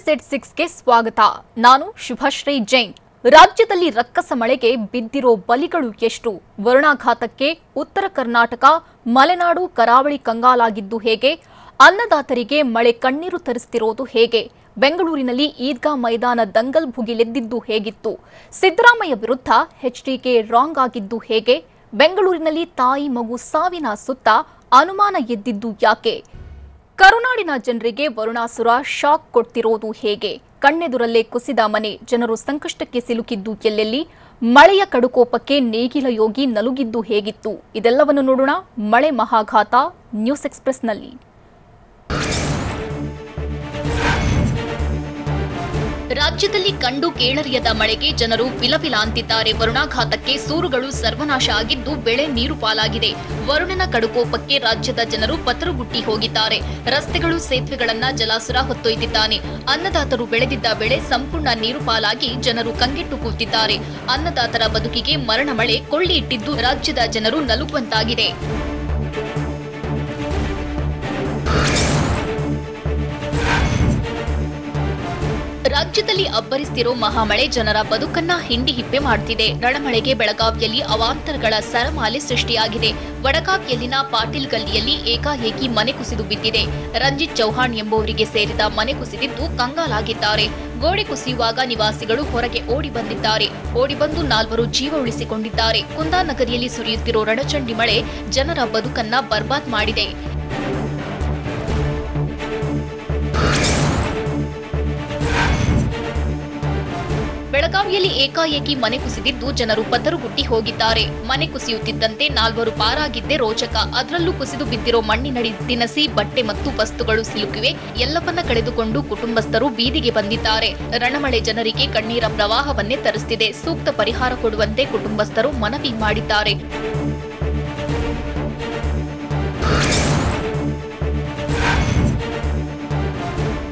News ಎಟ್ 6ಗೆ ಸ್ವಾಗತ. ನಾನು ಶುಭಶ್ರೀ ಜೈನ್. ರಾಜ್ಯದಲ್ಲಿ ರಕ್ಕಸ ಮಳೆಗೆ ಬಿದ್ದಿರೋ ಬಲಿಗಳು ಎಷ್ಟು? ವರುಣಾಘಾತಕ್ಕೆ ಉತ್ತರ ಕರ್ನಾಟಕ, ಮಲೆನಾಡು, ಕರಾವಳಿ ಕಂಗಾಲಾಗಿದ್ದು ಹೇಗೆ? ಅನ್ನದಾತರಿಗೆ ಮಳೆ ಕಣ್ಣೀರು ತರಿಸ್ತಿರೋದು ಹೇಗೆ? ಬೆಂಗಳೂರಿನಲ್ಲಿ ಈದ್ಗಾ ಮೈದಾನ ದಂಗಲ್ ಭುಗಿಲೆದ್ದಿದ್ದು ಹೇಗಿತ್ತು? ಸಿದ್ದರಾಮಯ್ಯ ವಿರುದ್ಧ ಎಚ್ಡಿಕೆ ರಾಂಗ್ ಆಗಿದ್ದು ಹೇಗೆ? ಬೆಂಗಳೂರಿನಲ್ಲಿ ತಾಯಿ ಮಗು ಸಾವಿನ ಸುತ್ತ ಅನುಮಾನ ಎದ್ದಿದ್ದು ಯಾಕೆ? ಕರುನಾಡಿನ ಜನರಿಗೆ ವರುಣಾಸುರ ಶಾಕ್ ಕೊಡ್ತಿರೋದು ಹೇಗೆ? ಕಣ್ಣೆದುರಲ್ಲೇ ಕುಸಿದ ಮನೆ, ಜನರು ಸಂಕಷ್ಟಕ್ಕೆ ಸಿಲುಕಿದ್ದು ಎಲ್ಲೆಲ್ಲಿ? ಮಳೆಯ ಕಡುಕೋಪಕ್ಕೆ ನೇಗಿಲ ಯೋಗಿ ನಲುಗಿದ್ದು ಹೇಗಿತ್ತು? ಇದೆಲ್ಲವನ್ನು ನೋಡೋಣ ಮಳೆ ಮಹಾಘಾತ ನ್ಯೂಸ್ ಎಕ್ಸ್‌ಪ್ರೆಸ್‌ನಲ್ಲಿ. ರಾಜ್ಯದಲ್ಲಿ ಕಂಡು ಕೇಳರಿಯದ ಮಳೆಗೆ ಜನರು ವಿಲವಿಲ ಅಂತಿದ್ದಾರೆ. ವರುಣಾಘಾತಕ್ಕೆ ಸೂರುಗಳು ಸರ್ವನಾಶ ಆಗಿದ್ದು ಬೆಳೆ ನೀರು ಪಾಲಾಗಿದೆ. ವರುಣನ ಕಡುಕೋಪಕ್ಕೆ ರಾಜ್ಯದ ಜನರು ಪತರುಗುಟ್ಟಿ ಹೋಗಿದ್ದಾರೆ. ರಸ್ತೆಗಳು, ಸೇತುವೆಗಳನ್ನ ಜಲಾಸುರ ಹೊತ್ತೊಯ್ದಿದ್ದಾನೆ. ಅನ್ನದಾತರು ಬೆಳೆದಿದ್ದ ಬೆಳೆ ಸಂಪೂರ್ಣ ನೀರು ಪಾಲಾಗಿ ಜನರು ಕಂಗೆಟ್ಟು ಕೂತಿದ್ದಾರೆ. ಅನ್ನದಾತರ ಬದುಕಿಗೆ ಮರಣ ಮಳೆ ಕೊಳ್ಳಿ ಇಟ್ಟಿದ್ದು ರಾಜ್ಯದ ಜನರು ನಲುಗುವಂತಾಗಿದೆ. ರಾಜ್ಯದಲ್ಲಿ ಅಬ್ಬರಿಸ್ತಿರೋ ಮಹಾಮಳೆ ಜನರ ಬದುಕನ್ನ ಹಿಂಡಿ ಹಿಪ್ಪೆ ಮಾಡುತ್ತಿದೆ. ರಣಮಳೆಗೆ ಬೆಳಗಾವಿಯಲ್ಲಿ ಅವಾಂತರಗಳ ಸರಮಾಲೆ ಸೃಷ್ಟಿಯಾಗಿದೆ. ವಡಗಾವಿಯಲ್ಲಿನ ಪಾಟೀಲ್ ಗಲ್ಲಿಯಲ್ಲಿ ಏಕಾಏಕಿ ಮನೆ ಕುಸಿದು ಬಿದ್ದಿದೆ. ರಂಜಿತ್ ಚೌಹಾಣ್ ಎಂಬುವರಿಗೆ ಸೇರಿದ ಮನೆ ಕುಸಿದಿದ್ದು ಕಂಗಾಲಾಗಿದ್ದಾರೆ. ಗೋಡೆ ಕುಸಿಯುವಾಗ ನಿವಾಸಿಗಳು ಹೊರಗೆ ಓಡಿ ಬಂದಿದ್ದಾರೆ. ಓಡಿ ಬಂದು 4 ಜೀವ ಉಳಿಸಿಕೊಂಡಿದ್ದಾರೆ. ಕುಂದಾನಗರಿಯಲ್ಲಿ ಸುರಿಯುತ್ತಿರೋ ರಣಚಂಡಿ ಮಳೆ ಜನರ ಬದುಕನ್ನ ಬರ್ಬಾದ್ ಮಾಡಿದೆ. ಬೆಳಗಾವಿಯಲ್ಲಿ ಏಕಾಏಕಿ ಮನೆ ಕುಸಿದಿದ್ದು ಜನರು ಪತರುಗುಟ್ಟಿ ಹೋಗಿದ್ದಾರೆ. ಮನೆ ಕುಸಿಯುತ್ತಿದ್ದಂತೆ 4 ಪಾರಾಗಿದ್ದೇ ರೋಚಕ. ಅದರಲ್ಲೂ ಕುಸಿದು ಬಿದ್ದಿರೋ ಮಣ್ಣಿನಡಿ ದಿನಸಿ, ಬಟ್ಟೆ ಮತ್ತು ವಸ್ತುಗಳು ಸಿಲುಕಿವೆ. ಎಲ್ಲವನ್ನ ಕಳೆದುಕೊಂಡು ಕುಟುಂಬಸ್ಥರು ಬೀದಿಗೆ ಬಂದಿದ್ದಾರೆ. ರಣಮಳೆ ಜನರಿಗೆ ಕಣ್ಣೀರ ಪ್ರವಾಹವನ್ನೇ ತರಿಸುತ್ತಿದೆ. ಸೂಕ್ತ ಪರಿಹಾರ ಕೊಡುವಂತೆ ಕುಟುಂಬಸ್ಥರು ಮನವಿ ಮಾಡಿದ್ದಾರೆ.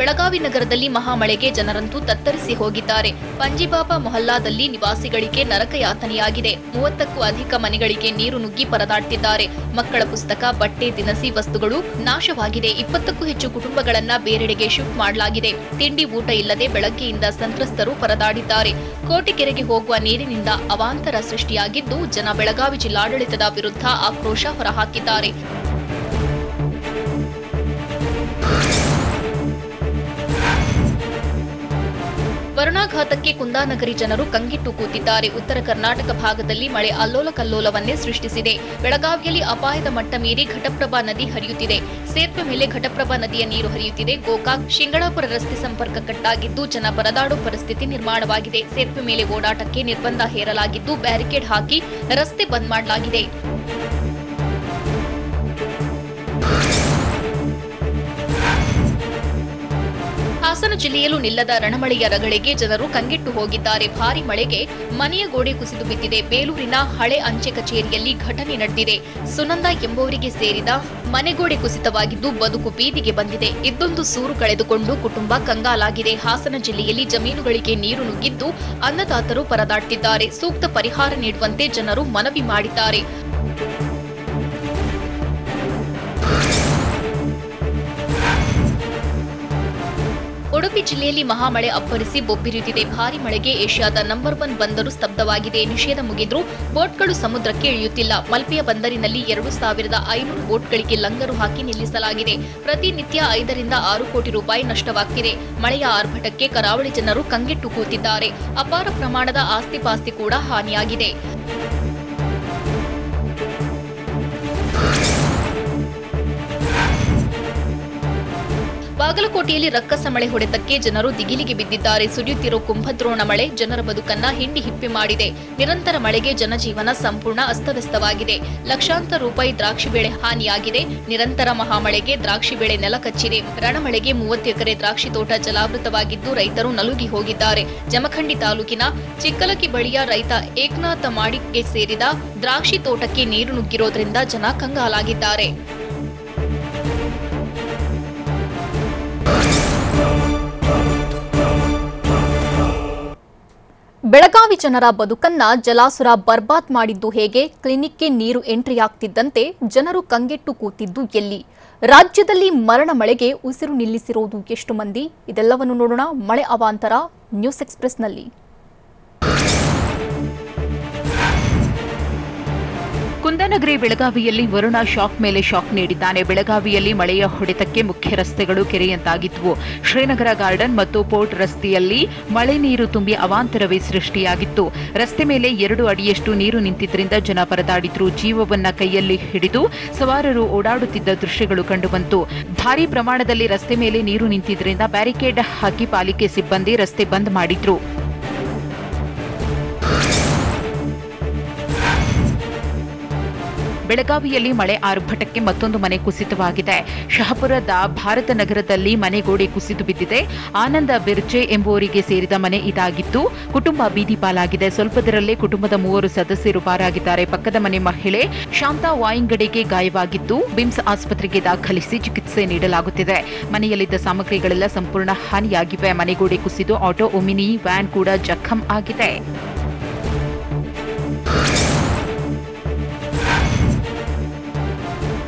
ಬೆಳಗಾವಿ ನಗರದಲ್ಲಿ ಮಹಾಮಳೆಗೆ ಜನರಂತೂ ತತ್ತರಿಸಿ ಹೋಗಿದ್ದಾರೆ. ಪಂಜಿಬಾಬಾ ಮೊಹಲ್ಲಾದಲ್ಲಿ ನಿವಾಸಿಗಳಿಗೆ ನರಕಯಾತನೆಯಾಗಿದೆ. 30ಕ್ಕೂ ಅಧಿಕ ಮನೆಗಳಿಗೆ ನೀರು ನುಗ್ಗಿ ಪರದಾಡ್ತಿದ್ದಾರೆ. ಮಕ್ಕಳ ಪುಸ್ತಕ, ಬಟ್ಟೆ, ದಿನಸಿ ವಸ್ತುಗಳು ನಾಶವಾಗಿದೆ. 20ಕ್ಕೂ ಹೆಚ್ಚು ಕುಟುಂಬಗಳನ್ನ ಬೇರೆಡೆಗೆ ಶಿಫ್ಟ್ ಮಾಡಲಾಗಿದೆ. ತಿಂಡಿ ಊಟ ಇಲ್ಲದೆ ಬೆಳಗ್ಗೆಯಿಂದ ಸಂತ್ರಸ್ತರು ಪರದಾಡಿದ್ದಾರೆ. ಕೋಟೆಕೆರೆಗೆ ಹೋಗುವ ನೀರಿನಿಂದ ಅವಾಂತರ ಸೃಷ್ಟಿಯಾಗಿದ್ದು ಜನ ಬೆಳಗಾವಿ ಜಿಲ್ಲಾಡಳಿತದ ವಿರುದ್ಧ ಆಕ್ರೋಶ ಹೊರಹಾಕಿದ್ದಾರೆ. ವರುಣಾಘಾತಕ್ಕೆ ಕುಂದಾನಗರಿ ಜನರು ಕಂಗೆಟ್ಟು ಕೂತಿದ್ದಾರೆ. ಉತ್ತರ ಕರ್ನಾಟಕ ಭಾಗದಲ್ಲಿ ಮಳೆ ಅಲ್ಲೋಲ ಕಲ್ಲೋಲವನ್ನೇ ಸೃಷ್ಟಿಸಿದೆ. ಬೆಳಗಾವಿಯಲ್ಲಿ ಅಪಾಯದ ಮಟ್ಟ ಮೀರಿ ಘಟಪ್ರಭಾ ನದಿ ಹರಿಯುತ್ತಿದೆ. ಸೇತುವೆ ಮೇಲೆ ಘಟಪ್ರಭಾ ನದಿಯ ನೀರು ಹರಿಯುತ್ತಿದೆ. ಗೋಕಾಕ್, ಶಿಂಗಳಾಪುರ ರಸ್ತೆ ಸಂಪರ್ಕ ಕಟ್ಟಾಗಿದ್ದು ಜನ ಪರದಾಡೋ ಪರಿಸ್ಥಿತಿ ನಿರ್ಮಾಣವಾಗಿದೆ. ಸೇತುವೆ ಮೇಲೆ ಓಡಾಟಕ್ಕೆ ನಿರ್ಬಂಧ ಹೇರಲಾಗಿದ್ದು ಬ್ಯಾರಿಕೇಡ್ ಹಾಕಿ ರಸ್ತೆ ಬಂದ್ ಮಾಡಲಾಗಿದೆ. ಹಾಸನ ಜಿಲ್ಲೆಯಲ್ಲೂ ನಿಲ್ಲದ ರಣಮಳೆಯ ರಗಳೆಗೆ ಜನರು ಕಂಗೆಟ್ಟು ಹೋಗಿದ್ದಾರೆ. ಭಾರಿ ಮಳೆಗೆ ಮನೆಯ ಗೋಡೆ ಕುಸಿದು ಬಿದ್ದಿದೆ. ಬೇಲೂರಿನ ಹಳೆ ಅಂಚೆ ಕಚೇರಿಯಲ್ಲಿ ಘಟನೆ ನಡೆದಿದೆ. ಸುನಂದ ಎಂಬುವರಿಗೆ ಸೇರಿದ ಮನೆಗೋಡೆ ಕುಸಿತವಾಗಿದ್ದು ಬದುಕು ಬೀದಿಗೆ ಬಂದಿದೆ. ಇದ್ದೊಂದು ಸೂರು ಕಳೆದುಕೊಂಡು ಕುಟುಂಬ ಕಂಗಾಲಾಗಿದೆ. ಹಾಸನ ಜಿಲ್ಲೆಯಲ್ಲಿ ಜಮೀನುಗಳಿಗೆ ನೀರು ನುಗ್ಗಿದ್ದು ಅನ್ನದಾತರು ಪರದಾಡ್ತಿದ್ದಾರೆ. ಸೂಕ್ತ ಪರಿಹಾರ ನೀಡುವಂತೆ ಜನರು ಮನವಿ ಮಾಡಿದ್ದಾರೆ. ಉಡುಪಿ ಜಿಲ್ಲೆಯಲ್ಲಿ ಮಹಾಮಳೆ ಅಬ್ಬರಿಸಿ ಬೊಬ್ಬಿರಿದಿದೆ. ಭಾರಿ ಮಳೆಗೆ ಏಷ್ಯಾದ ನಂಬರ್ 1 ಬಂದರು ಸ್ತಬ್ಧವಾಗಿದೆ. ನಿಷೇಧ ಮುಗಿದ್ರೂ ಬೋಟ್ಗಳು ಸಮುದ್ರಕ್ಕೆ ಇಳಿಯುತ್ತಿಲ್ಲ. ಮಲ್ಪೆಯ ಬಂದರಿನಲ್ಲಿ 2500 ಬೋಟ್ಗಳಿಗೆ ಲಂಗರು ಹಾಕಿ ನಿಲ್ಲಿಸಲಾಗಿದೆ. ಪ್ರತಿನಿತ್ಯ 5 ರಿಂದ 6 ಕೋಟಿ ರೂಪಾಯಿ ನಷ್ಟವಾಗ್ತಿದೆ. ಮಳೆಯ ಆರ್ಭಟಕ್ಕೆ ಕರಾವಳಿ ಜನರು ಕಂಗೆಟ್ಟು ಕೂತಿದ್ದಾರೆ. ಅಪಾರ ಪ್ರಮಾಣದ ಆಸ್ತಿಪಾಸ್ತಿ ಕೂಡ ಹಾನಿಯಾಗಿದೆ. ಬಾಗಲಕೋಟೆಯಲ್ಲಿ ರಕ್ಕಸ ಮಳೆ ಹೊಡೆತಕ್ಕೆ ಜನರು ದಿಗಿಲಿಗೆ ಬಿದ್ದಿದ್ದಾರೆ. ಸುರಿಯುತ್ತಿರೋ ಕುಂಭದ್ರೋಣ ಮಳೆ ಜನರ ಬದುಕನ್ನ ಹಿಂಡಿ ಹಿಪ್ಪೆ ಮಾಡಿದೆ. ನಿರಂತರ ಮಳೆಗೆ ಜನಜೀವನ ಸಂಪೂರ್ಣ ಅಸ್ತವ್ಯಸ್ತವಾಗಿದೆ. ಲಕ್ಷಾಂತರ ರೂಪಾಯಿ ದ್ರಾಕ್ಷಿ ಬೆಳೆ ಹಾನಿಯಾಗಿದೆ. ನಿರಂತರ ಮಹಾಮಳೆಗೆ ದ್ರಾಕ್ಷಿ ಬೆಳೆ ನೆಲಕಚ್ಚಿದೆ. ರಣಮಳೆಗೆ 30 ಎಕರೆ ದ್ರಾಕ್ಷಿ ತೋಟ ಜಲಾವೃತವಾಗಿದ್ದು ರೈತರು ನಲುಗಿ ಹೋಗಿದ್ದಾರೆ. ಜಮಖಂಡಿ ತಾಲೂಕಿನ ಚಿಕ್ಕಲಕಿ ಬಳಿಯ ರೈತ ಏಕನಾಥ ಮಾಡಿಗೆ ಸೇರಿದ ದ್ರಾಕ್ಷಿ ತೋಟಕ್ಕೆ ನೀರು ನುಗ್ಗಿರೋದ್ರಿಂದ ಜನ ಕಂಗಾಲಾಗಿದ್ದಾರೆ. ಬೆಳಗಾವಿ ಜನರ ಬದುಕನ್ನ ಜಲಾಸುರ ಬರ್ಬಾದ್ ಮಾಡಿದ್ದು ಹೇಗೆ? ಕ್ಲಿನಿಕ್ಗೆ ನೀರು ಎಂಟ್ರಿ ಆಗ್ತಿದ್ದಂತೆ ಜನರು ಕಂಗೆಟ್ಟು ಕೂತಿದ್ದು ಎಲ್ಲಿ? ರಾಜ್ಯದಲ್ಲಿ ಮರಣ ಮಳೆಗೆ ಉಸಿರು ನಿಲ್ಲಿಸಿರೋದು ಎಷ್ಟು ಮಂದಿ? ಇದೆಲ್ಲವನ್ನು ನೋಡೋಣ ಮಳೆ ಅವಾಂತರ ನ್ಯೂಸ್ ಎಕ್ಸ್‌ಪ್ರೆಸ್‌ನಲ್ಲಿ. ಕುಂದನಗರಿ ಬೆಳಗಾವಿಯಲ್ಲಿ ವರುಣ ಶಾಕ್ ಮೇಲೆ ಶಾಕ್ ನೀಡಿದ್ದಾನೆ. ಬೆಳಗಾವಿಯಲ್ಲಿ ಮಳೆಯ ಹೊಡೆತಕ್ಕೆ ಮುಖ್ಯ ರಸ್ತೆಗಳು ಕೆರೆಯಂತಾಗಿದ್ವು. ಶ್ರೀನಗರ ಗಾರ್ಡನ್ ಮತ್ತು ಪೋರ್ಟ್ ರಸ್ತೆಯಲ್ಲಿ ಮಳೆ ನೀರು ತುಂಬಿ ಅವಾಂತರವೇ ಸೃಷ್ಟಿಯಾಗಿತ್ತು. ರಸ್ತೆ ಮೇಲೆ 2 ಅಡಿಯಷ್ಟು ನೀರು ನಿಂತಿದ್ದರಿಂದ ಜನ ಪರದಾಡಿದ್ರು. ಜೀವವನ್ನ ಕೈಯಲ್ಲಿ ಹಿಡಿದು ಸವಾರರು ಓಡಾಡುತ್ತಿದ್ದ ದೃಶ್ಯಗಳು ಕಂಡುಬಂತು. ಭಾರೀ ಪ್ರಮಾಣದಲ್ಲಿ ರಸ್ತೆ ಮೇಲೆ ನೀರು ನಿಂತಿದ್ದರಿಂದ ಬ್ಯಾರಿಕೇಡ್ ಹಾಕಿ ಪಾಲಿಕೆ ಸಿಬ್ಬಂದಿ ರಸ್ತೆ ಬಂದ್ ಮಾಡಿದ್ರು. ಬೆಳಗಾವಿಯಲ್ಲಿ ಮಳೆ ಆರ್ಭಟಕ್ಕೆ ಮತ್ತೊಂದು ಮನೆ ಕುಸಿತವಾಗಿದೆ. ಶಹಾಪುರದ ಭಾರತ ನಗರದಲ್ಲಿ ಮನೆ ಗೋಡೆ ಕುಸಿದು ಬಿದ್ದಿದೆ. ಆನಂದ ಬಿರ್ಜೆ ಎಂಬುವರಿಗೆ ಸೇರಿದ ಮನೆ ಇದಾಗಿದ್ದು ಕುಟುಂಬ ಬೀದಿ ಪಾಲಾಗಿದೆ. ಸ್ವಲ್ಪದರಲ್ಲೇ ಕುಟುಂಬದ 3 ಸದಸ್ಯರು ಪಾರಾಗಿದ್ದಾರೆ. ಪಕ್ಕದ ಮನೆ ಮಹಿಳೆ ಶಾಂತಾ ವಾಯಿಂಗಡೆಗೆ ಗಾಯವಾಗಿದ್ದು ಬಿಮ್ಸ್ ಆಸ್ಪತ್ರೆಗೆ ದಾಖಲಿಸಿ ಚಿಕಿತ್ಸೆ ನೀಡಲಾಗುತ್ತಿದೆ. ಮನೆಯಲ್ಲಿದ್ದ ಸಾಮಗ್ರಿಗಳೆಲ್ಲ ಸಂಪೂರ್ಣ ಹಾನಿಯಾಗಿವೆ. ಮನೆಗೋಡೆ ಕುಸಿದು ಆಟೋ, ಒಮಿನಿ ವ್ಯಾನ್ ಕೂಡ ಜಖಂ ಆಗಿದೆ.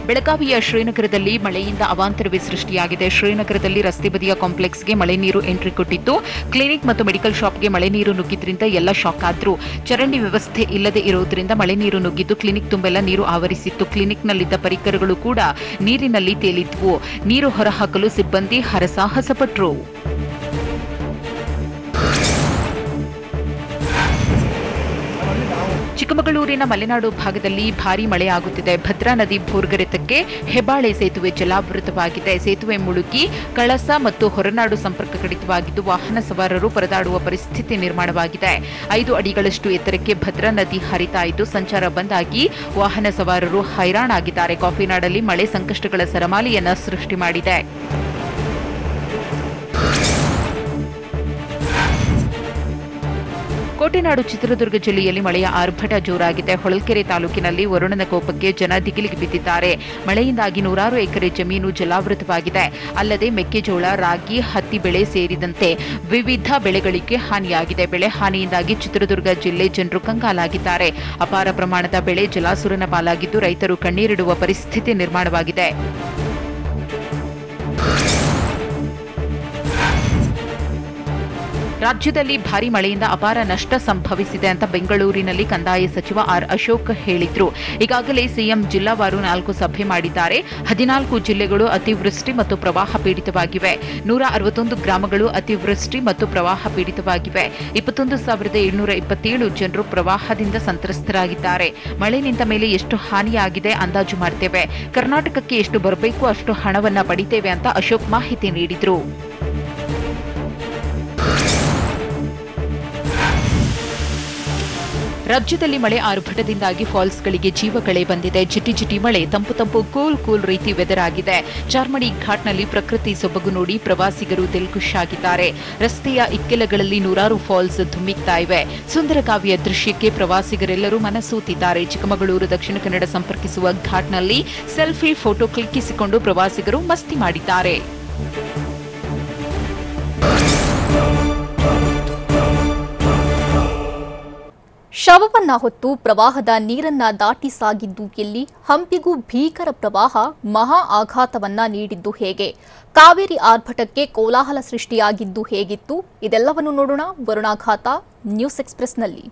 ಬೆಳಗಾವಿಯ ಶ್ರೀನಗರದಲ್ಲಿ ಮಳೆಯಿಂದ ಅವಾಂತರವೇ ಸೃಷ್ಟಿಯಾಗಿದೆ. ಶ್ರೀನಗರದಲ್ಲಿ ರಸ್ತೆ ಬದಿಯ ಕಾಂಪ್ಲೆಕ್ಸ್ಗೆ ಮಳೆ ನೀರು ಎಂಟ್ರಿ ಕೊಟ್ಟಿತ್ತು. ಕ್ಲಿನಿಕ್ ಮತ್ತು ಮೆಡಿಕಲ್ ಶಾಪ್ಗೆ ಮಳೆ ನೀರು ನುಗ್ಗಿದ್ರಿಂದ ಎಲ್ಲ ಶಾಕ್ ಆದ್ರು. ಚರಂಡಿ ವ್ಯವಸ್ಥೆ ಇಲ್ಲದೆ ಇರುವುದರಿಂದ ಮಳೆ ನೀರು ನುಗ್ಗಿದ್ದು ಕ್ಲಿನಿಕ್ ತುಂಬೆಲ್ಲ ನೀರು ಆವರಿಸಿತ್ತು. ಕ್ಲಿನಿಕ್ನಲ್ಲಿದ್ದ ಪರಿಕರಗಳು ಕೂಡ ನೀರಿನಲ್ಲಿ ತೇಲಿದ್ವು. ನೀರು ಹೊರಹಾಕಲು ಸಿಬ್ಬಂದಿ ಹರಸಾಹಸ ಪಟ್ರು. ಚಿಕ್ಕಮಗಳೂರಿನ ಮಲೆನಾಡು ಭಾಗದಲ್ಲಿ ಭಾರೀ ಮಳೆಯಾಗುತ್ತಿದೆ. ಭದ್ರಾ ನದಿ ಭೂರ್ಗರೆತಕ್ಕೆ ಹೆಬ್ಬಾಳೆ ಸೇತುವೆ ಜಲಾವೃತವಾಗಿದೆ. ಸೇತುವೆ ಮುಳುಗಿ ಕಳಸ ಮತ್ತು ಹೊರನಾಡು ಸಂಪರ್ಕ ಕಡಿತವಾಗಿದ್ದು ವಾಹನ ಸವಾರರು ಪರದಾಡುವ ಪರಿಸ್ಥಿತಿ ನಿರ್ಮಾಣವಾಗಿದೆ. 5 ಅಡಿಗಳಷ್ಟು ಎತ್ತರಕ್ಕೆ ಭದ್ರಾ ನದಿ ಹರಿತಾ ಇದ್ದು ಸಂಚಾರ ಬಂದ್ ಆಗಿ ವಾಹನ ಸವಾರರು ಹೈರಾಣಾಗಿದ್ದಾರೆ. ಕಾಫಿನಾಡಲ್ಲಿ ಮಳೆ ಸಂಕಷ್ಟಗಳ ಸರಮಾಲೆಯನ್ನ ಸೃಷ್ಟಿ ಮಾಡಿದೆ. ಕೋಟೆನಾಡು ಚಿತ್ರದುರ್ಗ ಜಿಲ್ಲೆಯಲ್ಲಿ ಮಳೆಯ ಆರ್ಭಟ ಜೋರಾಗಿದೆ. ಹೊಳಲ್ಕೆರೆ ತಾಲೂಕಿನಲ್ಲಿ ವರುಣನ ಕೋಪಕ್ಕೆ ಜನ ದಿಗಿಲಿಗೆ ಬಿದ್ದಿದ್ದಾರೆ. ಮಳೆಯಿಂದಾಗಿ 100 ಎಕರೆ ಜಮೀನು ಜಲಾವೃತವಾಗಿದೆ. ಅಲ್ಲದೆ ಮೆಕ್ಕೆಜೋಳ, ರಾಗಿ, ಹತ್ತಿ ಬೆಳೆ ಸೇರಿದಂತೆ ವಿವಿಧ ಬೆಳೆಗಳಿಗೆ ಹಾನಿಯಾಗಿದೆ. ಬೆಳೆ ಹಾನಿಯಿಂದಾಗಿ ಚಿತ್ರದುರ್ಗ ಜಿಲ್ಲೆ ಜನರು ಕಂಗಾಲಾಗಿದ್ದಾರೆ. ಅಪಾರ ಪ್ರಮಾಣದ ಬೆಳೆ ಜಲಾಸುರನ ಪಾಲಾಗಿದ್ದು ರೈತರು ಕಣ್ಣೀರಿಡುವ ಪರಿಸ್ಥಿತಿ ನಿರ್ಮಾಣವಾಗಿದೆ. ರಾಜ್ಯದಲ್ಲಿ ಭಾರೀ ಮಳೆಯಿಂದ ಅಪಾರ ನಷ್ಟ ಸಂಭವಿಸಿದೆ ಅಂತ ಬೆಂಗಳೂರಿನಲ್ಲಿ ಕಂದಾಯ ಸಚಿವ ಆರ್ ಅಶೋಕ್ ಹೇಳಿದ್ರು. ಈಗಾಗಲೇ ಸಿಎಂ ಜಿಲ್ಲಾವಾರು 4 ಸಭೆ ಮಾಡಿದ್ದಾರೆ. 14 ಜಿಲ್ಲೆಗಳು ಅತಿವೃಷ್ಟಿ ಮತ್ತು ಪ್ರವಾಹ ಪೀಡಿತವಾಗಿವೆ. 161 ಗ್ರಾಮಗಳು ಅತಿವೃಷ್ಟಿ ಮತ್ತು ಪ್ರವಾಹ ಪೀಡಿತವಾಗಿವೆ. 21,727 ಜನರು ಪ್ರವಾಹದಿಂದ ಸಂತ್ರಸ್ತರಾಗಿದ್ದಾರೆ. ಮಳೆ ನಿಂತ ಮೇಲೆ ಎಷ್ಟು ಹಾನಿಯಾಗಿದೆ ಅಂದಾಜು ಮಾಡ್ತೇವೆ. ಕರ್ನಾಟಕಕ್ಕೆ ಎಷ್ಟು ಬರಬೇಕು ಅಷ್ಟು ಹಣವನ್ನ ಪಡಿತೇವೆ ಅಂತ ಅಶೋಕ್ ಮಾಹಿತಿ ನೀಡಿದ್ರು. ರಾಜ್ಯದಲ್ಲಿ ಮಳೆ ಆರ್ಭಟದಿಂದಾಗಿ ಫಾಲ್ಸ್ಗಳಿಗೆ ಜೀವಕಳೆ ಬಂದಿದೆ. ಜಿಟಿ ಮಳೆ, ತಂಪು ಕೂಲ್ ರೀತಿ ವೆದರ್ ಆಗಿದೆ. ಚಾರ್ಮಡಿ ಘಾಟ್ನಲ್ಲಿ ಪ್ರಕೃತಿ ಸೊಬಗು ನೋಡಿ ಪ್ರವಾಸಿಗರು ದಿಲ್ಖುಷಾಗಿದ್ದಾರೆ. ರಸ್ತೆಯ ಇಕ್ಕೆಲಗಳಲ್ಲಿ 100 ಫಾಲ್ಸ್ ಧುಮ್ಮಿಕ್ತಾ ಇವೆ. ಸುಂದರ ಕಾವ್ಯ ದೃಶ್ಯಕ್ಕೆ ಪ್ರವಾಸಿಗರೆಲ್ಲರೂ ಮನಸೂತಿದ್ದಾರೆ. ಚಿಕ್ಕಮಗಳೂರು ದಕ್ಷಿಣ ಕನ್ನಡ ಸಂಪರ್ಕಿಸುವ ಘಾಟ್ನಲ್ಲಿ ಸೆಲ್ಫಿ ಫೋಟೋ ಕ್ಲಿಕ್ಕಿಸಿಕೊಂಡು ಪ್ರವಾಸಿಗರು ಮಸ್ತಿ ಮಾಡಿದ್ದಾರೆ. ಶವವನ್ನ ಹೊತ್ತು ಪ್ರವಾಹದ ನೀರನ್ನ ದಾಟಿ ಸಾಗಿದ್ದು ಎಲ್ಲಿ? ಹಂಪಿಗೂ ಭೀಕರ ಪ್ರವಾಹ ಮಹಾ ಆಘಾತವನ್ನ ನೀಡಿದ್ದು ಹೇಗೆ? ಕಾವೇರಿ ಆರ್ಭಟಕ್ಕೆ ಕೋಲಾಹಲ ಸೃಷ್ಟಿಯಾಗಿದ್ದು ಹೇಗಿತ್ತು? ಇದೆಲ್ಲವನ್ನು ನೋಡೋಣ ವರುಣಾಘಾತ ನ್ಯೂಸ್ ಎಕ್ಸ್‌ಪ್ರೆಸ್‌ನಲ್ಲಿ.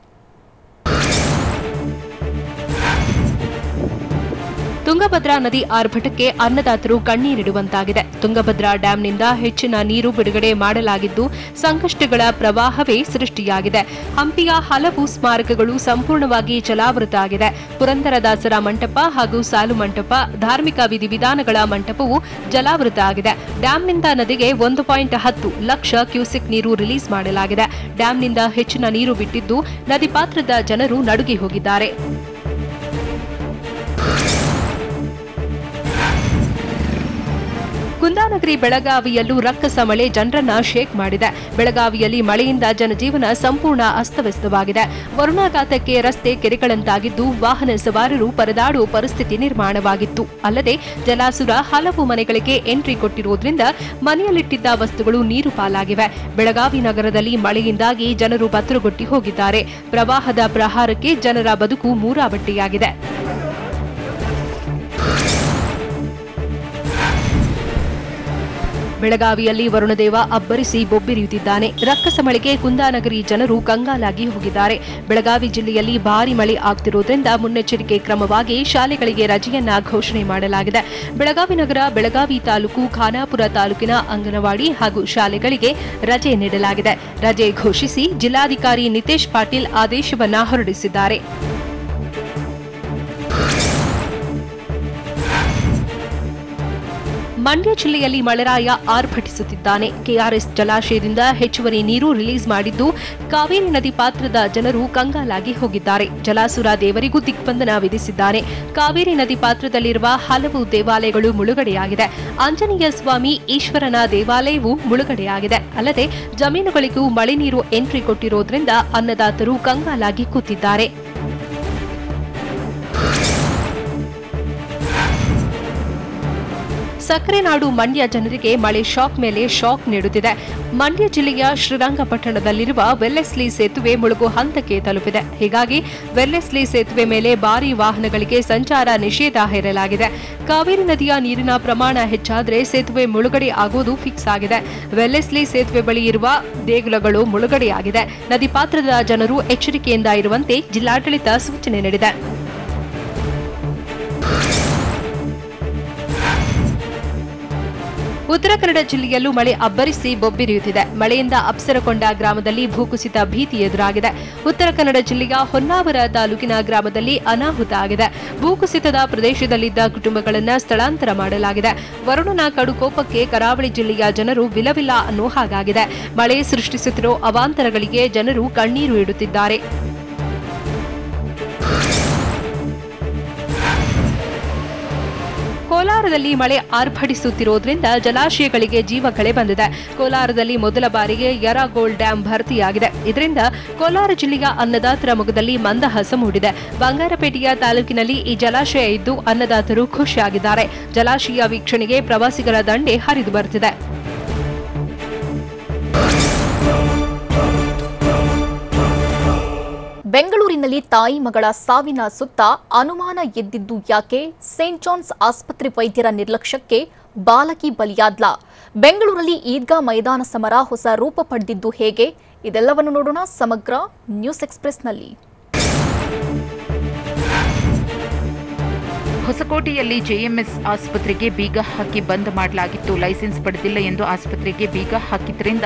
ತುಂಗಭದ್ರಾ ನದಿ ಆರ್ಭಟಕ್ಕೆ ಅನ್ನದಾತರು ಕಣ್ಣೀರಿಡುವಂತಾಗಿದೆ. ತುಂಗಭದ್ರಾ ಡ್ಯಾಂನಿಂದ ಹೆಚ್ಚಿನ ನೀರು ಬಿಡುಗಡೆ ಮಾಡಲಾಗಿದ್ದು ಸಂಕಷ್ಟಗಳ ಪ್ರವಾಹವೇ ಸೃಷ್ಟಿಯಾಗಿದೆ. ಹಂಪಿಯ ಹಲವು ಸ್ಮಾರಕಗಳು ಸಂಪೂರ್ಣವಾಗಿ ಜಲಾವೃತ ಆಗಿದೆ. ಪುರಂದರದಾಸರ ಮಂಟಪ ಹಾಗೂ ಸಾಲು ಮಂಟಪ, ಧಾರ್ಮಿಕ ವಿಧಿವಿಧಾನಗಳ ಮಂಟಪವು ಜಲಾವೃತ ಆಗಿದೆ. ಡ್ಯಾಂನಿಂದ ನದಿಗೆ 1.10 ಲಕ್ಷ ಕ್ಯೂಸೆಕ್ ನೀರು ರಿಲೀಸ್ ಮಾಡಲಾಗಿದೆ. ಡ್ಯಾಂನಿಂದ ಹೆಚ್ಚಿನ ನೀರು ಬಿಟ್ಟಿದ್ದು ನದಿ ಪಾತ್ರದ ಜನರು ನಡುಗಿ ಹೋಗಿದ್ದಾರೆ. ಕುಂದಾನಗರಿ ಬೆಳಗಾವಿಯಲ್ಲೂ ರಕ್ಕಸ ಮಳೆ ಜನರನ್ನ ಶೇಕ್ ಮಾಡಿದೆ. ಬೆಳಗಾವಿಯಲ್ಲಿ ಮಳೆಯಿಂದ ಜನಜೀವನ ಸಂಪೂರ್ಣ ಅಸ್ತವ್ಯಸ್ತವಾಗಿದೆ. ವರುಣಾಘಾತಕ್ಕೆ ರಸ್ತೆ ಕೆರೆಗಳಂತಾಗಿದ್ದು ವಾಹನ ಸವಾರರು ಪರದಾಡುವ ಪರಿಸ್ಥಿತಿ ನಿರ್ಮಾಣವಾಗಿತ್ತು. ಅಲ್ಲದೆ ಜಲಾಸುರ ಹಲವು ಮನೆಗಳಿಗೆ ಎಂಟ್ರಿ ಕೊಟ್ಟಿರುವುದರಿಂದ ಮನೆಯಲ್ಲಿಟ್ಟಿದ್ದ ವಸ್ತುಗಳು ನೀರು ಪಾಲಾಗಿವೆ. ಬೆಳಗಾವಿ ನಗರದಲ್ಲಿ ಮಳೆಯಿಂದಾಗಿ ಜನರು ಬತ್ತರುಗೊಟ್ಟಿ ಹೋಗಿದ್ದಾರೆ. ಪ್ರವಾಹದ ಪ್ರಹಾರಕ್ಕೆ ಜನರ ಬದುಕು ಮೂರಾಬಟ್ಟೆಯಾಗಿದೆ. ಬೆಳಗಾವಿಯಲ್ಲಿ ವರುಣದೇವ ಅಬ್ಬರಿಸಿ ಬೊಬ್ಬಿರಿಯುತ್ತಿದ್ದಾನೆ. ರಕ್ಕಸ ಮಳೆಗೆ ಕುಂದಾನಗರಿ ಜನರು ಕಂಗಾಲಾಗಿ ಹೋಗಿದ್ದಾರೆ. ಬೆಳಗಾವಿ ಜಿಲ್ಲೆಯಲ್ಲಿ ಭಾರಿ ಮಳೆ ಆಗ್ತಿರುವುದರಿಂದ ಮುನ್ನೆಚ್ಚರಿಕೆ ಕ್ರಮವಾಗಿ ಶಾಲೆಗಳಿಗೆ ರಜೆಯನ್ನ ಘೋಷಣೆ ಮಾಡಲಾಗಿದೆ. ಬೆಳಗಾವಿ ನಗರ, ಬೆಳಗಾವಿ ತಾಲೂಕು, ಖಾನಾಪುರ ತಾಲೂಕಿನ ಅಂಗನವಾಡಿ ಹಾಗೂ ಶಾಲೆಗಳಿಗೆ ರಜೆ ನೀಡಲಾಗಿದೆ. ರಜೆ ಘೋಷಿಸಿ ಜಿಲ್ಲಾಧಿಕಾರಿ ನಿತೇಶ್ ಪಾಟೀಲ್ ಆದೇಶವನ್ನ ಹೊರಡಿಸಿದ್ದಾರೆ. ಮಂಡ್ಯ ಜಿಲ್ಲೆಯಲ್ಲಿ ಮಳೆರಾಯ ಆರ್ಭಟಿಸುತ್ತಿದ್ದಾನೆ. ಕೆಆರ್ಎಸ್ ಜಲಾಶಯದಿಂದ ಹೆಚ್ಚುವರಿ ನೀರು ರಿಲೀಸ್ ಮಾಡಿದ್ದು ಕಾವೇರಿ ನದಿ ಪಾತ್ರದ ಜನರು ಕಂಗಾಲಾಗಿ ಹೋಗಿದ್ದಾರೆ. ಜಲಾಸುರ ದೇವರಿಗೂ ದಿಗ್ಬಂಧನ ವಿಧಿಸಿದ್ದಾನೆ. ಕಾವೇರಿ ನದಿ ಪಾತ್ರದಲ್ಲಿರುವ ಹಲವು ದೇವಾಲಯಗಳು ಮುಳುಗಡೆಯಾಗಿದೆ. ಆಂಜನೇಯ ಸ್ವಾಮಿ, ಈಶ್ವರನ ದೇವಾಲಯವೂ ಮುಳುಗಡೆಯಾಗಿದೆ. ಅಲ್ಲದೆ ಜಮೀನುಗಳಿಗೂ ಮಳೆ ನೀರು ಎಂಟ್ರಿ ಕೊಟ್ಟಿರೋದ್ರಿಂದ ಅನ್ನದಾತರು ಕಂಗಾಲಾಗಿ ಕೂತಿದ್ದಾರೆ. ಸಕ್ಕರೆ ನಾಡು ಮಂಡ್ಯ ಜನರಿಗೆ ಮಳೆ ಶಾಕ್ ಮೇಲೆ ಶಾಕ್ ನೀಡುತ್ತಿದೆ. ಮಂಡ್ಯ ಜಿಲ್ಲೆಯ ಶ್ರೀರಂಗಪಟ್ಟಣದಲ್ಲಿರುವ ವೆಲ್ಲೆಸ್ಲಿ ಸೇತುವೆ ಮುಳುಗು ಹಂತಕ್ಕೆ ತಲುಪಿದೆ. ಹೀಗಾಗಿ ವೆಲ್ಲೆಸ್ಲಿ ಸೇತುವೆ ಮೇಲೆ ಭಾರೀ ವಾಹನಗಳಿಗೆ ಸಂಚಾರ ನಿಷೇಧ ಹೇರಲಾಗಿದೆ. ಕಾವೇರಿ ನದಿಯ ನೀರಿನ ಪ್ರಮಾಣ ಹೆಚ್ಚಾದರೆ ಸೇತುವೆ ಮುಳುಗಡೆ ಆಗುವುದು ಫಿಕ್ಸ್ ಆಗಿದೆ. ವೆಲ್ಲೆಸ್ಲಿ ಸೇತುವೆ ಬಳಿ ಇರುವ ದೇಗುಲಗಳು ಮುಳುಗಡೆಯಾಗಿದೆ. ನದಿ ಪಾತ್ರದ ಜನರು ಎಚ್ಚರಿಕೆಯಿಂದ ಇರುವಂತೆ ಜಿಲ್ಲಾಡಳಿತ ಸೂಚನೆ ನೀಡಿದೆ. ಉತ್ತರ ಕನ್ನಡ ಜಿಲ್ಲೆಯಲ್ಲೂ ಮಳೆ ಅಬ್ಬರಿಸಿ ಬೊಬ್ಬಿರಿಯುತ್ತಿದೆ. ಮಳೆಯಿಂದ ಅಪ್ಸರಕೊಂಡ ಗ್ರಾಮದಲ್ಲಿ ಭೂಕುಸಿತ ಭೀತಿ ಎದುರಾಗಿದೆ. ಉತ್ತರ ಕನ್ನಡ ಜಿಲ್ಲೆಯ ಹೊನ್ನಾವರ ತಾಲೂಕಿನ ಗ್ರಾಮದಲ್ಲಿ ಅನಾಹುತ ಆಗಿದೆ. ಭೂಕುಸಿತದ ಪ್ರದೇಶದಲ್ಲಿದ್ದ ಕುಟುಂಬಗಳನ್ನು ಸ್ಥಳಾಂತರ ಮಾಡಲಾಗಿದೆ. ವರುಣನ ಕಡುಕೋಪಕ್ಕೆ ಕರಾವಳಿ ಜಿಲ್ಲೆಯ ಜನರು ವಿಲವಿಲ್ಲ ಅನ್ನೋ ಹಾಗಾಗಿದೆ. ಮಳೆ ಸೃಷ್ಟಿಸುತ್ತಿರೋ ಅವಾಂತರಗಳಿಗೆ ಜನರು ಕಣ್ಣೀರು ಇಡುತ್ತಿದ್ದಾರೆ. ಕೋಲಾರದಲ್ಲಿ ಮಳೆ ಆರ್ಭಟಿಸುತ್ತಿರುವುದರಿಂದ ಜಲಾಶಯಗಳಿಗೆ ಜೀವಕಳೆ ಬಂದಿದೆ. ಕೋಲಾರದಲ್ಲಿ ಮೊದಲ ಬಾರಿಗೆ ಯರಾಗೋಳ್ ಡ್ಯಾಂ ಭರ್ತಿಯಾಗಿದೆ. ಇದರಿಂದ ಕೋಲಾರ ಜಿಲ್ಲೆಯ ಅನ್ನದಾತರ ಮೊಗದಲ್ಲಿ ಮಂದಹಾಸ ಮೂಡಿದೆ. ಬಂಗಾರಪೇಟೆಯ ತಾಲೂಕಿನಲ್ಲಿ ಈ ಜಲಾಶಯ ಇದ್ದು ಅನ್ನದಾತರು ಖುಷಿಯಾಗಿದ್ದಾರೆ. ಜಲಾಶಯ ವೀಕ್ಷಣೆಗೆ ಪ್ರವಾಸಿಗರ ದಂಡೆ ಹರಿದು ಬರುತ್ತಿದೆ. ಬೆಂಗಳೂರಿನಲ್ಲಿ ತಾಯಿ ಮಗಳ ಸಾವಿನ ಸುತ್ತ ಅನುಮಾನ ಎದ್ದಿದ್ದು ಯಾಕೆ? ಸೇಂಟ್ ಜಾನ್ಸ್ ಆಸ್ಪತ್ರೆ ವೈದ್ಯರ ನಿರ್ಲಕ್ಷ್ಯಕ್ಕೆ ಬಾಲಕಿ ಬಲಿಯಾದ್ಲಾ? ಬೆಂಗಳೂರಲ್ಲಿ ಈದ್ಗಾ ಮೈದಾನ ಸಮರ ಹೊಸ ರೂಪ ಪಡೆದಿದ್ದು ಹೇಗೆ? ಇದೆಲ್ಲವನ್ನು ನೋಡೋಣ ಸಮಗ್ರ ನ್ಯೂಸ್ ಎಕ್ಸ್‌ಪ್ರೆಸ್‌ನಲ್ಲಿ. ಹೊಸಕೋಟೆಯಲ್ಲಿ ಜೆಎಂಎಸ್ ಆಸ್ಪತ್ರೆಗೆ ಬೀಗ ಹಾಕಿ ಬಂದ್ ಮಾಡಲಾಗಿತ್ತು. ಲೈಸೆನ್ಸ್ ಪಡೆದಿಲ್ಲ ಎಂದು ಆಸ್ಪತ್ರೆಗೆ ಬೀಗ ಹಾಕಿದ್ದರಿಂದ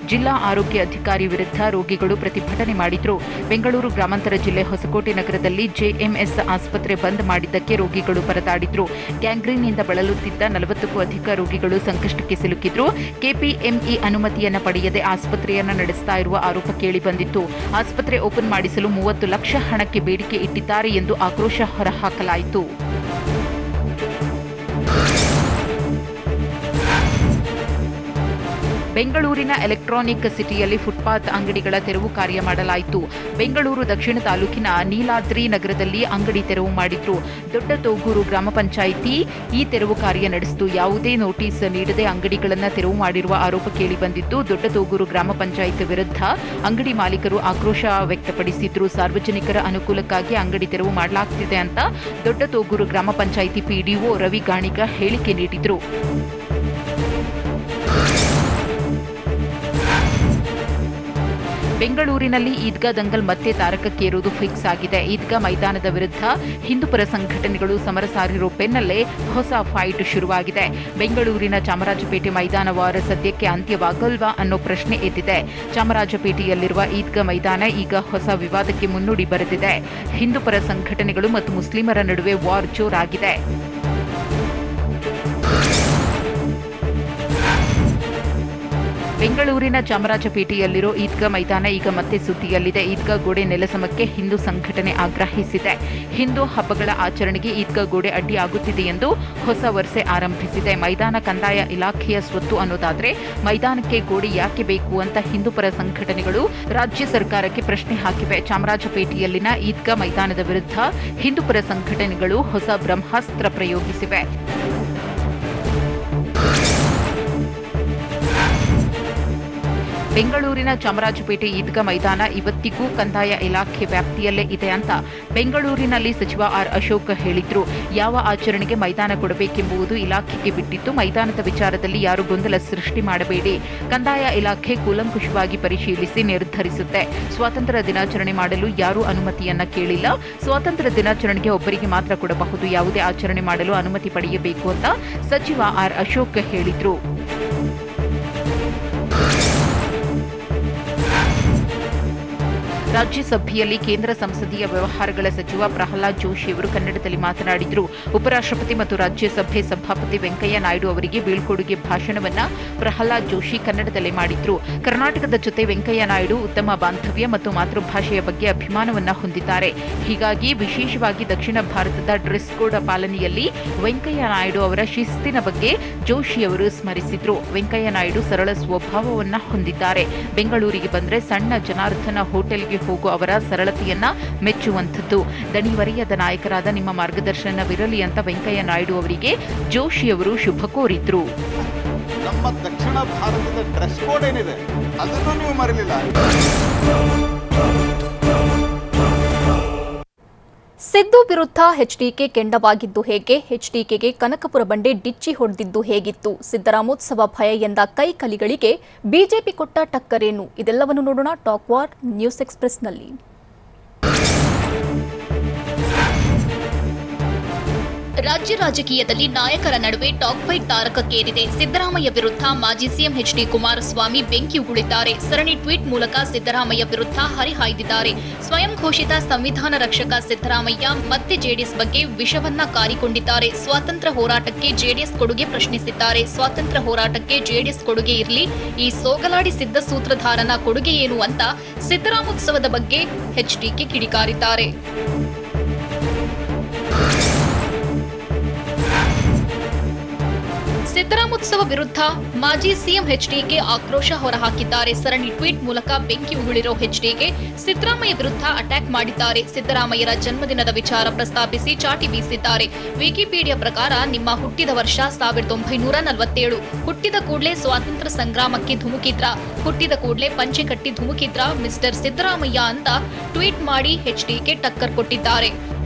ಜಿಲ್ಲಾ ಆರೋಗ್ಯ ಅಧಿಕಾರಿ ವಿರುದ್ಧ ರೋಗಿಗಳು ಪ್ರತಿಭಟನೆ ಮಾಡಿದ್ರು. ಬೆಂಗಳೂರು ಗ್ರಾಮಾಂತರ ಜಿಲ್ಲೆ ಹೊಸಕೋಟೆ ನಗರದಲ್ಲಿ ಜೆಎಂಎಸ್ ಆಸ್ಪತ್ರೆ ಬಂದ್ ಮಾಡಿದ್ದಕ್ಕೆ ರೋಗಿಗಳು ಪರದಾಡಿದ್ರು. ಗ್ಯಾಂಗ್ರೀನ್ನಿಂದ ಬಳಲುತ್ತಿದ್ದ 40ಕ್ಕೂ ಅಧಿಕ ರೋಗಿಗಳು ಸಂಕಷ್ಟಕ್ಕೆ ಸಿಲುಕಿದ್ರು. ಕೆಪಿಎಂಇ ಅನುಮತಿಯನ್ನು ಪಡೆಯದೆ ಆಸ್ಪತ್ರೆಯನ್ನು ನಡೆಸ್ತಾ ಇರುವ ಆರೋಪ ಕೇಳಿ ಬಂದಿತ್ತು. ಆಸ್ಪತ್ರೆ ಓಪನ್ ಮಾಡಿಸಲು 30 ಲಕ್ಷ ಹಣಕ್ಕೆ ಬೇಡಿಕೆ ಇಟ್ಟಿದ್ದಾರೆ ಎಂದು ಆಕ್ರೋಶ ಹೊರಹಾಕಲಾಯಿತು. ಬೆಂಗಳೂರಿನ ಎಲೆಕ್ಟ್ರಾನಿಕ್ ಸಿಟಿಯಲ್ಲಿ ಫುಟ್ಪಾತ್ ಅಂಗಡಿಗಳ ತೆರವು ಕಾರ್ಯ ಮಾಡಲಾಯಿತು. ಬೆಂಗಳೂರು ದಕ್ಷಿಣ ತಾಲೂಕಿನ ನೀಲಾದ್ರಿ ನಗರದಲ್ಲಿ ಅಂಗಡಿ ತೆರವು ಮಾಡಿದ್ರು. ದೊಡ್ಡ ತೋಗೂರು ಗ್ರಾಮ ಪಂಚಾಯಿತಿ ಈ ತೆರವು ಕಾರ್ಯ ನಡೆಸಿತು. ಯಾವುದೇ ನೋಟಿಸ್ ನೀಡದೆ ಅಂಗಡಿಗಳನ್ನು ತೆರವು ಮಾಡಿರುವ ಆರೋಪ ಕೇಳಿಬಂದಿದ್ದು, ದೊಡ್ಡ ತೋಗೂರು ಗ್ರಾಮ ಪಂಚಾಯಿತಿ ವಿರುದ್ಧ ಅಂಗಡಿ ಮಾಲೀಕರು ಆಕ್ರೋಶ ವ್ಯಕ್ತಪಡಿಸಿದ್ರು. ಸಾರ್ವಜನಿಕರ ಅನುಕೂಲಕ್ಕಾಗಿ ಅಂಗಡಿ ತೆರವು ಮಾಡಲಾಗ್ತಿದೆ ಅಂತ ದೊಡ್ಡ ತೋಗೂರು ಗ್ರಾಮ ಪಂಚಾಯಿತಿ ಪಿಡಿಒ ರವಿ ಗಾಣಿಗ ಹೇಳಿಕೆ ನೀಡಿದ್ರು. ಬೆಂಗಳೂರಿನಲ್ಲಿ ಈದ್ಗಾ ದಂಗಲ್ ಮತ್ತೆ ತಾರಕಕ್ಕೇರುವುದು ಫಿಕ್ಸ್ ಆಗಿದೆ. ಈದ್ಗಾ ಮೈದಾನದ ವಿರುದ್ಧ ಹಿಂದೂಪರ ಸಂಘಟನೆಗಳು ಸಮರ ಸಾರಿರೋ ಬೆನ್ನಲ್ಲೇ ಹೊಸ ಫೈಟ್ ಶುರುವಾಗಿದೆ. ಬೆಂಗಳೂರಿನ ಚಾಮರಾಜಪೇಟೆ ಮೈದಾನ ವಾರ ಸದ್ಯಕ್ಕೆ ಅಂತ್ಯವಾಗಲ್ವಾ ಅನ್ನೋ ಪ್ರಶ್ನೆ ಎದ್ದಿದೆ. ಚಾಮರಾಜಪೇಟೆಯಲ್ಲಿರುವ ಈದ್ಗಾ ಮೈದಾನ ಈಗ ಹೊಸ ವಿವಾದಕ್ಕೆ ಮುನ್ನುಡಿ ಬರೆದಿದೆ. ಹಿಂದೂಪರ ಸಂಘಟನೆಗಳು ಮತ್ತು ಮುಸ್ಲಿಮರ ನಡುವೆ ವಾರ್ ಜೋರಾಗಿದೆ. ಬೆಂಗಳೂರಿನ ಚಾಮರಾಜಪೇಟೆಯಲ್ಲಿರೋ ಈದ್ಗಾ ಮೈದಾನ ಈಗ ಮತ್ತೆ ಸುದ್ದಿಯಲ್ಲಿದೆ. ಈದ್ಗಾ ಗೋಡೆ ನೆಲಸಮಕ್ಕೆ ಹಿಂದೂ ಸಂಘಟನೆ ಆಗ್ರಹಿಸಿದೆ. ಹಿಂದೂ ಹಬ್ಬಗಳ ಆಚರಣೆಗೆ ಈದ್ಗಾ ಗೋಡೆ ಅಡ್ಡಿಯಾಗುತ್ತಿದೆ ಎಂದು ಹೊಸ ವರಸೆ ಆರಂಭಿಸಿದೆ. ಮೈದಾನ ಕಂದಾಯ ಇಲಾಖೆಯ ಸ್ವತ್ತು ಅನ್ನೋದಾದ್ರೆ ಮೈದಾನಕ್ಕೆ ಗೋಡೆ ಯಾಕೆ ಬೇಕು ಅಂತ ಹಿಂದೂಪರ ಸಂಘಟನೆಗಳು ರಾಜ್ಯ ಸರ್ಕಾರಕ್ಕೆ ಪ್ರಶ್ನೆ ಹಾಕಿವೆ. ಚಾಮರಾಜಪೇಟೆಯಲ್ಲಿನ ಈದ್ಗಾ ಮೈದಾನದ ವಿರುದ್ಧ ಹಿಂದೂಪರ ಸಂಘಟನೆಗಳು ಹೊಸ ಬ್ರಹ್ಮಾಸ್ತ್ರ ಪ್ರಯೋಗಿಸಿವೆ. ಬೆಂಗಳೂರಿನ ಚಾಮರಾಜಪೇಟೆ ಈದ್ಗಾ ಮೈದಾನ ಇವತ್ತಿಗೂ ಕಂದಾಯ ಇಲಾಖೆ ವ್ಯಾಪ್ತಿಯಲ್ಲೇ ಇದೆ ಅಂತ ಬೆಂಗಳೂರಿನಲ್ಲಿ ಸಚಿವ ಆರ್ ಅಶೋಕ್ ಹೇಳಿದ್ರು. ಯಾವ ಆಚರಣೆಗೆ ಮೈದಾನ ಕೊಡಬೇಕೆಂಬುದು ಇಲಾಖೆಗೆ ಬಿಟ್ಟಿದ್ದು, ಮೈದಾನದ ವಿಚಾರದಲ್ಲಿ ಯಾರು ಗೊಂದಲ ಸೃಷ್ಟಿ ಮಾಡಬೇಡಿ. ಕಂದಾಯ ಇಲಾಖೆ ಕೂಲಂಕುಷವಾಗಿ ಪರಿಶೀಲಿಸಿ ನಿರ್ಧರಿಸುತ್ತೆ. ಸ್ವಾತಂತ್ರ್ಯ ದಿನಾಚರಣೆ ಮಾಡಲು ಯಾರೂ ಅನುಮತಿಯನ್ನ ಕೇಳಿಲ್ಲ. ಸ್ವಾತಂತ್ರ್ಯ ದಿನಾಚರಣೆಗೆ ಒಬ್ಬರಿಗೆ ಮಾತ್ರ ಕೊಡಬಹುದು. ಯಾವುದೇ ಆಚರಣೆ ಮಾಡಲು ಅನುಮತಿ ಪಡೆಯಬೇಕು ಅಂತ ಸಚಿವ ಆರ್ ಅಶೋಕ್ ಹೇಳಿದ್ರು. ರಾಜ್ಯಸಭೆಯಲ್ಲಿ ಕೇಂದ್ರ ಸಂಸದೀಯ ವ್ಯವಹಾರಗಳ ಸಚಿವ ಪ್ರಹ್ಲಾದ್ ಜೋಶಿ ಅವರು ಕನ್ನಡದಲ್ಲಿ ಮಾತನಾಡಿದರು. ಉಪರಾಷ್ಟ್ರಪತಿ ಮತ್ತು ರಾಜ್ಯಸಭೆ ಸಭಾಪತಿ ವೆಂಕಯ್ಯ ನಾಯ್ಡು ಅವರಿಗೆ ಬೀಳ್ಕೊಡುಗೆ ಭಾಷಣವನ್ನ ಪ್ರಹ್ಲಾದ್ ಜೋಶಿ ಕನ್ನಡದಲ್ಲೇ ಮಾಡಿದ್ರು. ಕರ್ನಾಟಕದ ಜೊತೆ ವೆಂಕಯ್ಯ ನಾಯ್ಡು ಉತ್ತಮ ಬಾಂಧವ್ಯ ಮತ್ತು ಮಾತೃಭಾಷೆಯ ಬಗ್ಗೆ ಅಭಿಮಾನವನ್ನ ಹೊಂದಿದ್ದಾರೆ. ಹೀಗಾಗಿ ವಿಶೇಷವಾಗಿ ದಕ್ಷಿಣ ಭಾರತದ ಡ್ರೆಸ್ ಕೋಡ್ ಪಾಲನೆಯಲ್ಲಿ ವೆಂಕಯ್ಯ ನಾಯ್ಡು ಅವರ ಶಿಸ್ತಿನ ಬಗ್ಗೆ ಜೋಶಿ ಅವರು ಸ್ಮರಿಸಿದ್ರು. ವೆಂಕಯ್ಯ ನಾಯ್ಡು ಸರಳ ಸ್ವಭಾವವನ್ನ ಹೊಂದಿದ್ದಾರೆ. ಬೆಂಗಳೂರಿಗೆ ಬಂದ್ರೆ ಸಣ್ಣ ಜನಾರ್ದನ ಹೋಟೆಲ್ಗೆ ಹೋಗೋ ಅವರ ಸರಳತೆಯನ್ನ ಮೆಚ್ಚುವಂಥದ್ದು. ದಣಿವರಿಯದ ನಾಯಕರಾದ ನಿಮ್ಮ ಮಾರ್ಗದರ್ಶನವಿರಲಿ ಅಂತ ವೆಂಕಯ್ಯ ನಾಯ್ಡು ಅವರಿಗೆ ಜೋಶಿ ಅವರು ಶುಭ ಕೋರಿದ್ರು. ನಮ್ಮ ದಕ್ಷಿಣ ಭಾರತದ ಡ್ರೆಸ್ ಕೋಡ್ ಏನಿದೆ ಅದನ್ನು ನೀವು ಮರೆಯಲಿಲ್ಲ. ಸಿದ್ದು ವಿರುದ್ಧ ಎಚ್ಡಿಕೆ ಕೆಂಡವಾಗಿದ್ದು ಹೇಗೆ? ಎಚ್ಡಿಕೆಗೆ ಕನಕಪುರ ಬಂಡೆ ಡಿಚ್ಚಿ ಹೊಡೆದಿದ್ದು ಹೇಗಿತ್ತು? ಸಿದ್ದರಾಮೋತ್ಸವ ಭಯ ಎಂದ ಕೈಕಲಿಗಳಿಗೆ ಬಿಜೆಪಿ ಕೊಟ್ಟ ಟಕ್ಕರೇನು? ಇದೆಲ್ಲವನ್ನು ನೋಡೋಣ ಟಾಕ್ ವಾರ್ ನ್ಯೂಸ್ ಎಕ್ಸ್‌ಪ್ರೆಸ್‌ನಲ್ಲಿ. ರಾಜ್ಯ ರಾಜಕೀಯದಲ್ಲಿ ನಾಯಕರ ನಡುವೆ ಟಾಕ್ ಫೈಟ್ ತಾರಕಕ್ಕೇರಿದೆ. ಸಿದ್ದರಾಮಯ್ಯ ವಿರುದ್ಧ ಮಾಜಿ ಸಿಎಂ ಎಚ್ಡಿ ಕುಮಾರಸ್ವಾಮಿ ಬೆಂಕಿ ಉಗುಳಿದ್ದಾರೆ. ಸರಣಿ ಟ್ವೀಟ್ ಮೂಲಕ ಸಿದ್ದರಾಮಯ್ಯ ವಿರುದ್ಧ ಹರಿಹಾಯ್ದಿದ್ದಾರೆ. ಸ್ವಯಂ ಘೋಷಿತ ಸಂವಿಧಾನ ರಕ್ಷಕ ಸಿದ್ದರಾಮಯ್ಯ ಮತ್ತೆ ಜೆಡಿಎಸ್ ಬಗ್ಗೆ ವಿಷವನ್ನ ಕಾರಿಕೊಂಡಿದ್ದಾರೆ. ಸ್ವಾತಂತ್ರ್ಯ ಹೋರಾಟಕ್ಕೆ ಜೆಡಿಎಸ್ ಕೊಡುಗೆ ಪ್ರಶ್ನಿಸಿದ್ದಾರೆ. ಸ್ವಾತಂತ್ರ್ಯ ಹೋರಾಟಕ್ಕೆ ಜೆಡಿಎಸ್ ಕೊಡುಗೆ ಇರಲಿ, ಈ ಸೋಗಲಾಡಿ ಸಿದ್ಧ ಸೂತ್ರಧಾರನ ಕೊಡುಗೆ ಏನು ಅಂತ ಸಿದ್ದರಾಮೋತ್ಸವದ ಬಗ್ಗೆ ಎಚ್ಡಿಕೆ ಕಿಡಿಕಾರಿದ್ದಾರೆ. ಸಿದ್ದರಾಮೋತ್ಸವ ವಿರುದ್ಧ ಮಾಜಿ ಸಿಎಂ ಎಚ್ಡಿಕೆ ಆಕ್ರೋಶ ಹೊರಹಾಕಿದ್ದಾರೆ. ಸರಣಿ ಟ್ವೀಟ್ ಮೂಲಕ ಬೆಂಕಿ ಉಗುಳಿರೋ ಎಚ್ಡಿಕೆ ಸಿದ್ದರಾಮಯ್ಯ ವಿರುದ್ಧ ಅಟ್ಯಾಕ್ ಮಾಡಿದ್ದಾರೆ. ಸಿದ್ದರಾಮಯ್ಯರ ಜನ್ಮದಿನದ ವಿಚಾರ ಪ್ರಸ್ತಾಪಿಸಿ ಚಾಟಿ ಬೀಸಿದ್ದಾರೆ. ವಿಕಿಪೀಡಿಯಾ ಪ್ರಕಾರ ನಿಮ್ಮ ಹುಟ್ಟಿದ ವರ್ಷ 1947. ಹುಟ್ಟಿದ ಕೂಡಲೇ ಸ್ವಾತಂತ್ರ್ಯ ಸಂಗ್ರಾಮಕ್ಕೆ ಧುಮುಕಿದ್ರ, ಹುಟ್ಟಿದ ಕೂಡಲೇ ಪಂಚೆ ಕಟ್ಟಿ ಧುಮುಕಿದ್ರ ಮಿಸ್ಟರ್ ಸಿದ್ದರಾಮಯ್ಯ ಅಂತ ಟ್ವೀಟ್ ಮಾಡಿ ಎಚ್ಡಿಕೆ ಟಕ್ಕರ್ ಕೊಟ್ಟಿದ್ದಾರೆ.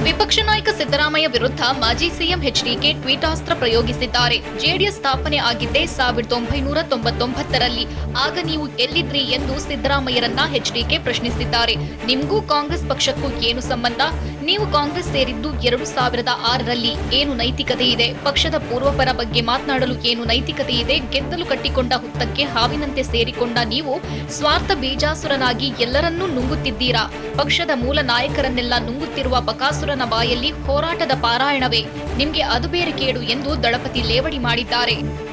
ವಿಪಕ್ಷ ನಾಯಕ ಸಿದ್ದರಾಮಯ್ಯ ವಿರುದ್ಧ ಮಾಜಿ ಸಿಎಂ ಎಚ್ಡಿಕೆ ಟ್ವೀಟಾಸ್ತ್ರ ಪ್ರಯೋಗಿಸಿದ್ದಾರೆ. ಜೆಡಿಎಸ್ ಸ್ಥಾಪನೆ ಆಗಿದ್ದೇ 1999ರಲ್ಲಿ. ಆಗ ನೀವು ಎಲ್ಲಿದ್ರಿ ಎಂದು ಸಿದ್ದರಾಮಯ್ಯರನ್ನ ಎಚ್ಡಿಕೆ ಪ್ರಶ್ನಿಸಿದ್ದಾರೆ. ನಿಮಗೂ ಕಾಂಗ್ರೆಸ್ ಪಕ್ಷಕ್ಕೂ ಏನು ಸಂಬಂಧ? ನೀವು ಕಾಂಗ್ರೆಸ್ ಸೇರಿದ್ದು 2006ರಲ್ಲಿ. ಏನು ನೈತಿಕತೆ ಇದೆ? ಪಕ್ಷದ ಪೂರ್ವಪರ ಬಗ್ಗೆ ಮಾತನಾಡಲು ಏನು ನೈತಿಕತೆ ಇದೆ? ಗೆದ್ದಲು ಕಟ್ಟಿಕೊಂಡ ಹುತ್ತಕ್ಕೆ ಹಾವಿನಂತೆ ಸೇರಿಕೊಂಡ ನೀವು ಸ್ವಾರ್ಥ ಬೀಜಾಸುರನಾಗಿ ಎಲ್ಲರನ್ನೂ ನುಂಗುತ್ತಿದ್ದೀರಾ. ಪಕ್ಷದ ಮೂಲ ನಾಯಕರನ್ನೆಲ್ಲ ನುಂಗುತ್ತಿರುವ ಬಕಾಸುರನ ಬಾಯಲ್ಲಿ ಹೋರಾಟದ ಪಾರಾಯಣವೇ. ನಿಮ್ಗೆ ಅದು ಬೇರೆ ಕೇಡು ಎಂದು ದಳಪತಿ ಲೇವಡಿ ಮಾಡಿದ್ದಾರೆ.